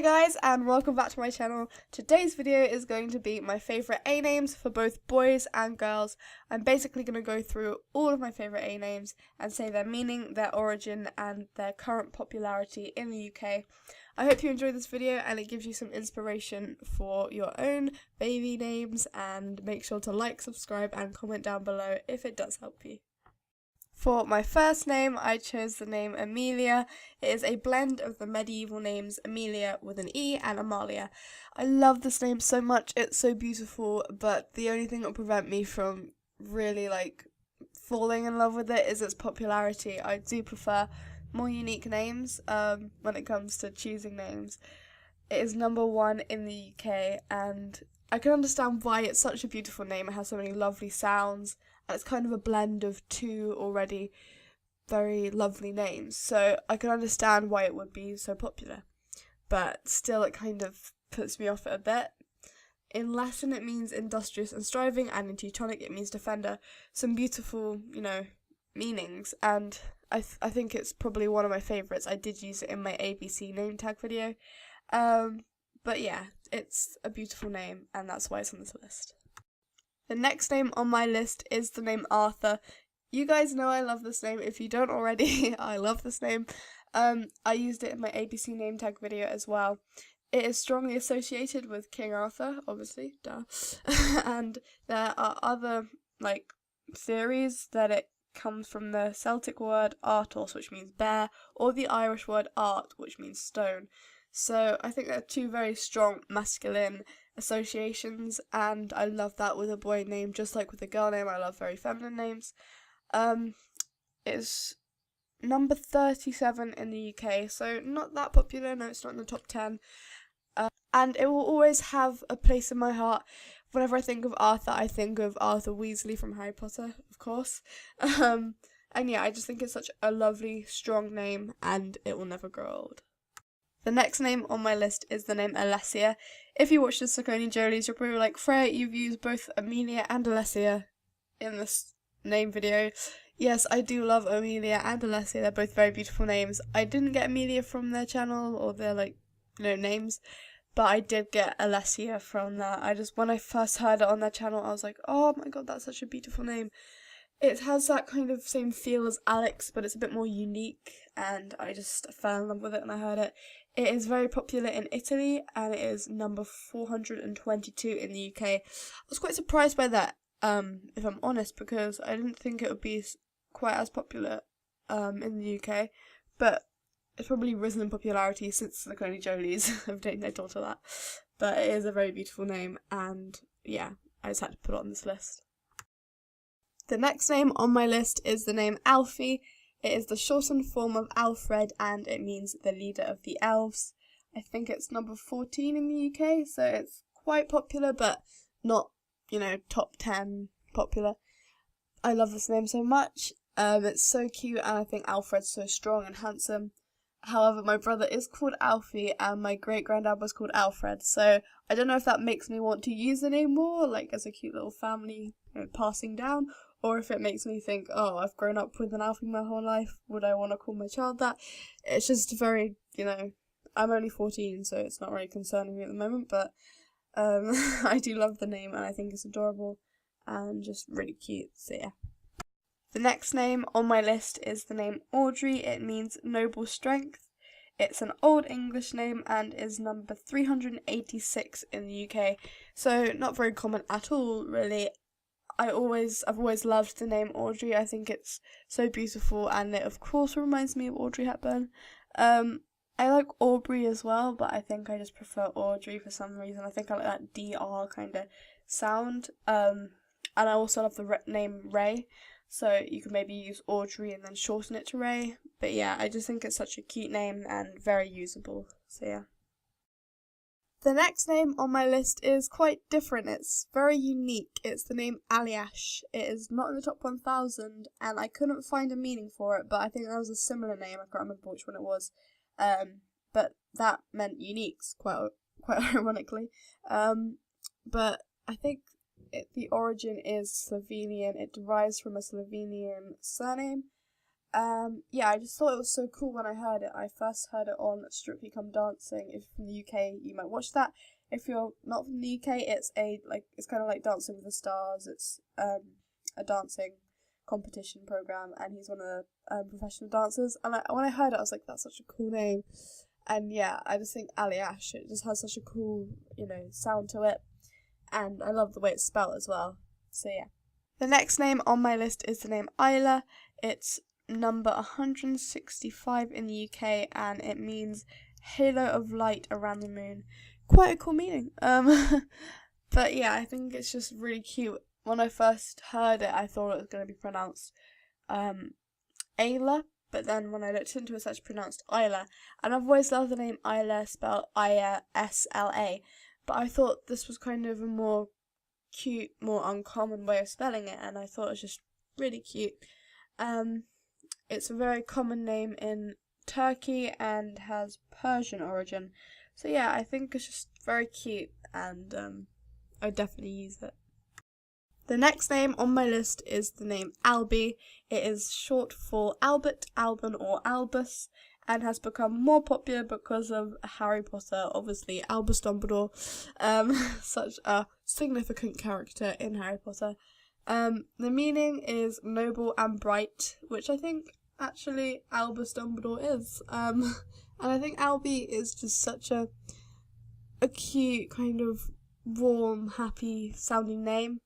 guys, and welcome back to my channel. Today's video is going to be my favourite A names for both boys and girls. I'm basically going to go through all of my favourite A names and say their meaning, their origin and their current popularity in the UK. I hope you enjoy this video and it gives you some inspiration for your own baby names, and make sure to like, subscribe and comment down below if it does help you. For my first name, I chose the name Amelia. It is a blend of the medieval names Amelia with an E and Amalia. I love this name so much, it's so beautiful, but the only thing that will prevent me from really falling in love with it is its popularity. I do prefer more unique names when it comes to choosing names. It is #1 in the UK, and I can understand why it's such a beautiful name. It has so many lovely sounds, and it's kind of a blend of two already very lovely names, so I can understand why it would be so popular. But still, it kind of puts me off it a bit. In Latin it means industrious and striving, and in Teutonic it means defender. Some beautiful, meanings, and I think it's probably one of my favourites. I did use it in my ABC name tag video. But yeah, it's a beautiful name, and that's why it's on this list. The next name on my list is the name Arthur. You guys know I love this name. If you don't already, I love this name. I used it in my ABC name tag video as well. It is strongly associated with King Arthur, obviously, duh. And there are other theories that it comes from the Celtic word artos, which means bear, or the Irish word art, which means stone. So I think they're two very strong masculine associations, and I love that with a boy name, just like with a girl name. I love very feminine names. It's number 37 in the UK, so not that popular. No, it's not in the top 10. And it will always have a place in my heart. Whenever I think of Arthur, I think of Arthur Weasley from Harry Potter, of course. And yeah, I just think it's such a lovely, strong name, and it will never grow old. The next name on my list is the name Alessia. If you watch the Saucony Jolies, you're probably like, Freya, you've used both Amelia and Alessia in this name video. Yes, I do love Amelia and Alessia. They're both very beautiful names. I didn't get Amelia from their channel or their names, but I did get Alessia from that. When I first heard it on their channel, I was like, oh my god, that's such a beautiful name. It has that kind of same feel as Alex, but it's a bit more unique, and I just fell in love with it when I heard it. It is very popular in Italy, and it is number 422 in the UK. I was quite surprised by that, if I'm honest, because I didn't think it would be quite as popular in the UK, but it's probably risen in popularity since the Saucony Jolies have named their daughter that. But it is a very beautiful name, and yeah, I just had to put it on this list. The next name on my list is the name Alfie. It is the shortened form of Alfred, and it means the leader of the elves. I think it's number 14 in the UK, so it's quite popular, but not, top 10 popular. I love this name so much. It's so cute, and I think Alfred's so strong and handsome. However, my brother is called Alfie, and my great-granddad was called Alfred, so I don't know if that makes me want to use the name more, as a cute little family passing down, or if it makes me think, oh, I've grown up with an Alfie my whole life, would I want to call my child that? It's just very, I'm only 14, so it's not really concerning me at the moment, but I do love the name, and I think it's adorable and just really cute, so yeah. The next name on my list is the name Audrey. It means noble strength. It's an old English name and is number 386 in the UK, so not very common at all, really. I've always loved the name Audrey. I think it's so beautiful, and it of course reminds me of Audrey Hepburn. I like Aubrey as well, but I think I just prefer Audrey for some reason. I think I like that DR kind of sound. And I also love the name Ray, so you could maybe use Audrey and then shorten it to Ray. But yeah, I just think it's such a cute name and very usable, so yeah. The next name on my list is quite different. It's very unique. It's the name Aliash. It is not in the top 1000, and I couldn't find a meaning for it, but I think there was a similar name. I can't remember which one it was. But that meant uniques, quite ironically. But I think the origin is Slovenian. It derives from a Slovenian surname. yeah, I just thought it was so cool when I heard it. I first heard it on Strictly Come Dancing. If you're from the UK, you might watch that. If you're not from the UK, it's kind of like Dancing with the Stars. It's a dancing competition program, and he's one of the professional dancers. And when I heard it, I was like, that's such a cool name. And yeah, I just think Ali Ash, it just has such a cool, sound to it. And I love the way it's spelled as well. So yeah. The next name on my list is the name Isla. It's number 165 in the UK, and it means halo of light around the moon. Quite a cool meaning. But yeah, I think it's just really cute. When I first heard it, I thought it was going to be pronounced Ayla, but then when I looked into it, it's actually pronounced Isla. And I've always loved the name Isla, spelled Isla, but I thought this was kind of a more cute, more uncommon way of spelling it, and I thought it was just really cute. It's a very common name in Turkey and has Persian origin. So yeah, I think it's just very cute, and I definitely use it. The next name on my list is the name Albie. It is short for Albert, Alban, or Albus, and has become more popular because of Harry Potter, obviously Albus Dumbledore, such a significant character in Harry Potter. The meaning is noble and bright, which I think actually Albus Dumbledore is. And I think Albie is just such a cute, kind of warm, happy sounding name.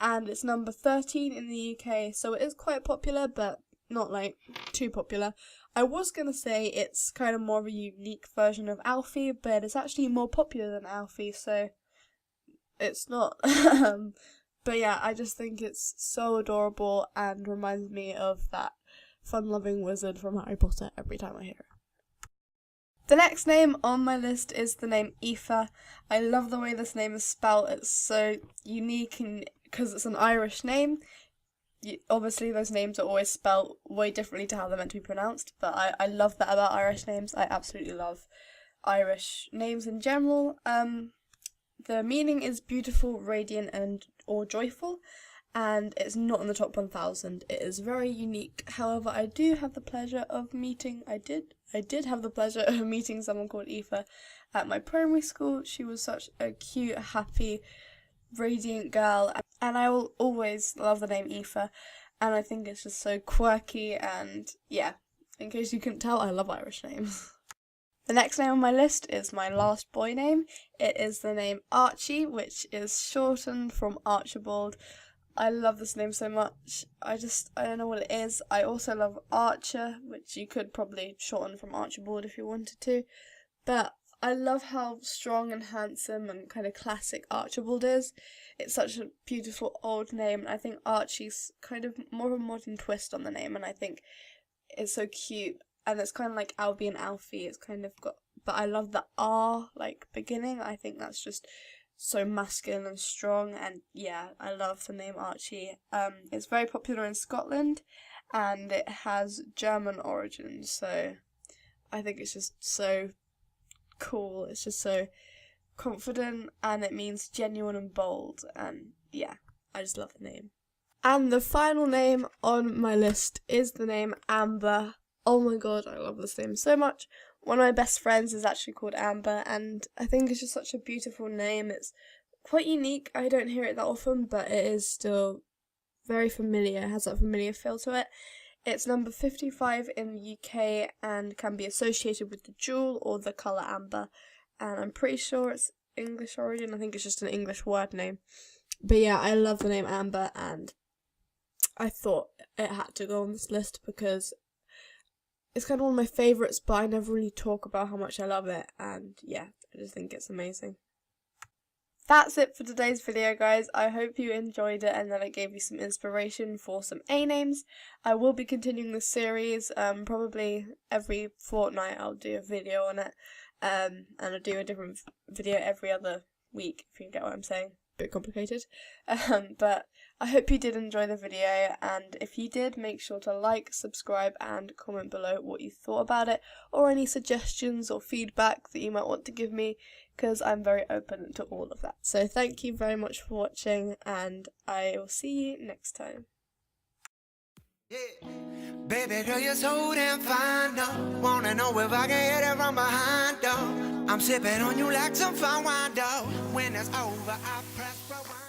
And it's number 13 in the UK, so it is quite popular, but not like too popular. I was going to say it's kind of more of a unique version of Alfie, but it's actually more popular than Alfie, so it's not. But yeah, I just think it's so adorable and reminds me of that fun-loving wizard from Harry Potter every time I hear it. The next name on my list is the name Aoife. I love the way this name is spelled. It's so unique, and because it's an Irish name, obviously those names are always spelled way differently to how they're meant to be pronounced, but I love that about Irish names. I absolutely love Irish names in general. The meaning is beautiful, radiant, or joyful, and it's not in the top 1,000. It is very unique. However, I did have the pleasure of meeting someone called Aoife at my primary school. She was such a cute, happy, radiant girl, and I will always love the name Aoife, and I think it's just so quirky, and yeah, in case you couldn't tell, I love Irish names. The next name on my list is my last boy name. It is the name Archie, which is shortened from Archibald. I love this name so much. I don't know what it is. I also love Archer, which you could probably shorten from Archibald if you wanted to, but I love how strong and handsome and kind of classic Archibald is. It's such a beautiful old name, and I think Archie's kind of more of a modern twist on the name, and I think it's so cute. And it's kind of like Albie and Alfie. It's kind of got, but I love the R beginning. I think that's just so masculine and strong, and yeah, I love the name Archie. It's very popular in Scotland, and it has German origins. So I think it's just so cool. It's just so confident, and it means genuine and bold, and yeah, I just love the name. And the final name on my list is the name Amber. Oh my god, I love this name so much. One of my best friends is actually called Amber, and I think it's just such a beautiful name. It's quite unique. I don't hear it that often, but it is still very familiar. It has that familiar feel to it. It's number 55 in the UK and can be associated with the jewel or the colour amber. And I'm pretty sure it's English origin. I think it's just an English word name. But yeah, I love the name Amber, and I thought it had to go on this list because it's kind of one of my favourites, but I never really talk about how much I love it. And yeah, I just think it's amazing. That's it for today's video, guys. I hope you enjoyed it and that it gave you some inspiration for some A names. I will be continuing this series, probably every fortnight I'll do a video on it, and I'll do a different video every other week, if you get what I'm saying. Bit complicated, but I hope you did enjoy the video, and if you did, make sure to like, subscribe, and comment below what you thought about it, or any suggestions or feedback that you might want to give me, because I'm very open to all of that. So thank you very much for watching, and I will see you next time. Baby girl, you're so damn fine, though. Wanna know if I can hit it from behind, though. I'm sipping on you like some fine wine, though. When it's over, I press rewind.